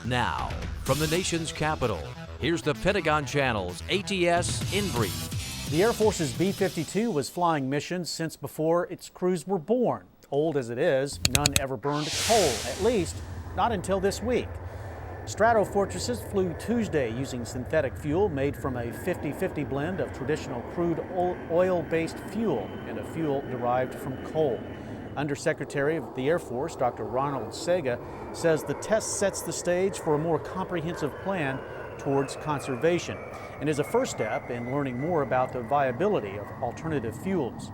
Now, from the nation's capital, here's the Pentagon Channel's ATS in brief. The Air Force's B-52 was flying missions since before its crews were born. Old as it is, none ever burned coal, at least not until this week. Stratofortresses flew Tuesday using synthetic fuel made from a 50-50 blend of traditional crude oil-based fuel and a fuel derived from coal. Undersecretary of the Air Force, Dr. Ronald Sega, says the test sets the stage for a more comprehensive plan towards conservation and is a first step in learning more about the viability of alternative fuels.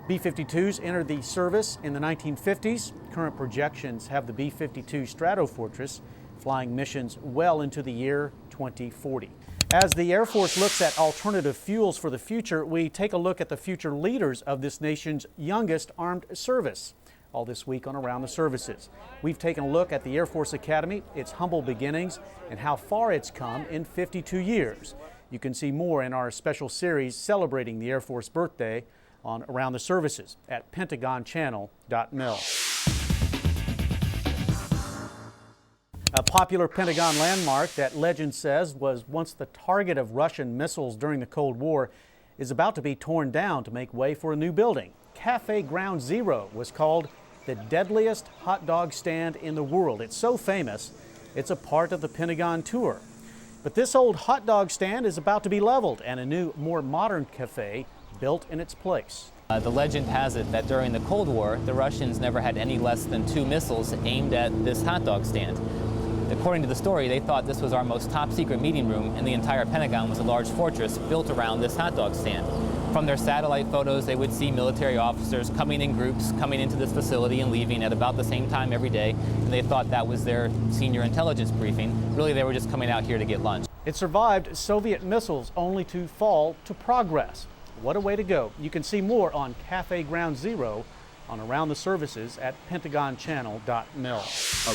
B-52s entered the service in the 1950s. Current projections have the B-52 Stratofortress flying missions well into the year 2040. As the Air Force looks at alternative fuels for the future, we take a look at the future leaders of this nation's youngest armed service. All this week on Around the Services. We've taken a look at the Air Force Academy, its humble beginnings, and how far it's come in 52 years. You can see more in our special series celebrating the Air Force birthday on Around the Services at pentagonchannel.mil. A popular Pentagon landmark that legend says was once the target of Russian missiles during the Cold War is about to be torn down to make way for a new building. Cafe Ground Zero was called the deadliest hot dog stand in the world. It's so famous, it's a part of the Pentagon tour. But this old hot dog stand is about to be leveled and a new, more modern cafe built in its place. The legend has it that during the Cold War, the Russians never had any less than 2 missiles aimed at this hot dog stand. According to the story, they thought this was our most top-secret meeting room, and the entire Pentagon was a large fortress built around this hot dog stand. From their satellite photos, they would see military officers coming in groups, coming into this facility and leaving at about the same time every day, and they thought that was their senior intelligence briefing. Really, they were just coming out here to get lunch. It survived Soviet missiles only to fall to progress. What a way to go. You can see more on Cafe Ground Zero on Around the Services at pentagonchannel.mil.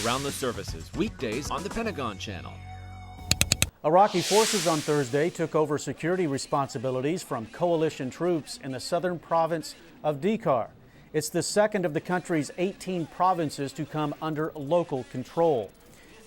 Around the Services, weekdays on the Pentagon Channel. Iraqi forces on Thursday took over security responsibilities from coalition troops in the southern province of Dhikar. It's the second of the country's 18 provinces to come under local control.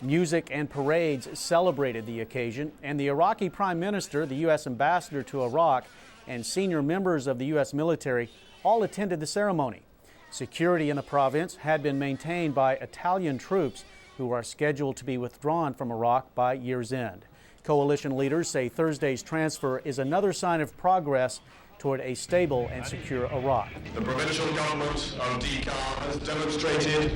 Music and parades celebrated the occasion, and the Iraqi Prime Minister, the U.S. Ambassador to Iraq, and senior members of the U.S. military all attended the ceremony. Security in the province had been maintained by Italian troops who are scheduled to be withdrawn from Iraq by year's end. Coalition leaders say Thursday's transfer is another sign of progress toward a stable and secure Iraq. The provincial government of Dhikar has demonstrated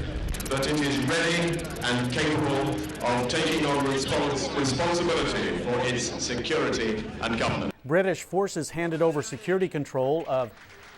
that it is ready and capable of taking on responsibility for its security and governance. British forces handed over security control of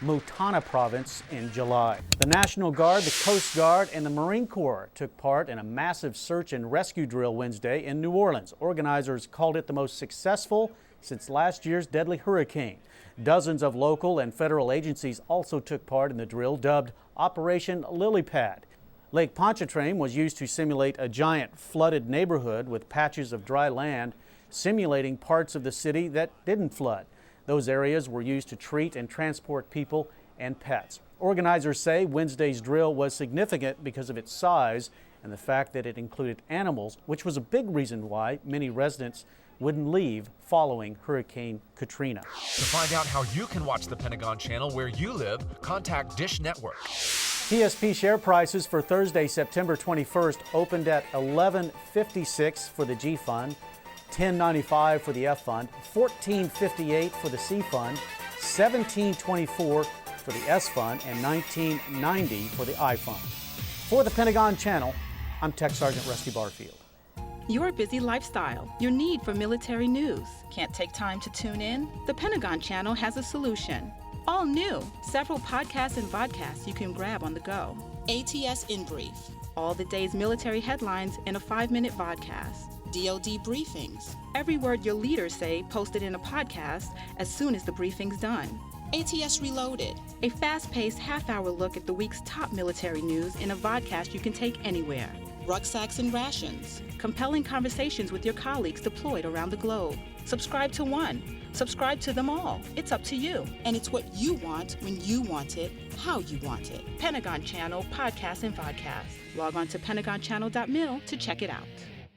Mutana province in July. The National Guard, the Coast Guard, and the Marine Corps took part in a massive search and rescue drill Wednesday in New Orleans. Organizers called it the most successful since last year's deadly hurricane. Dozens of local and federal agencies also took part in the drill, dubbed Operation Lily Pad. Lake Pontchartrain was used to simulate a giant flooded neighborhood with patches of dry land, simulating parts of the city that didn't flood. Those areas were used to treat and transport people and pets. Organizers say Wednesday's drill was significant because of its size and the fact that it included animals, which was a big reason why many residents wouldn't leave following Hurricane Katrina. To find out how you can watch the Pentagon Channel where you live, contact Dish Network. TSP share prices for Thursday, September 21st opened at $11.56 for the G Fund, $10.95 for the F Fund, $14.58 for the C Fund, $17.24 for the S Fund, and $19.90 for the I Fund. For the Pentagon Channel, I'm Tech Sergeant Rusty Barfield. Your busy lifestyle, your need for military news. Can't take time to tune in? The Pentagon Channel has a solution. All new, several podcasts and vodcasts you can grab on the go. ATS in Brief. All the day's military headlines in a 5-minute vodcast. DoD briefings. Every word your leaders say posted in a podcast as soon as the briefing's done. ATS Reloaded. A fast-paced half-hour look at the week's top military news in a vodcast you can take anywhere. Rucksacks and Rations. Compelling conversations with your colleagues deployed around the globe. Subscribe to one. Subscribe to them all. It's up to you. And it's what you want when you want it, how you want it. Pentagon Channel, podcasts and vodcasts. Log on to pentagonchannel.mil to check it out.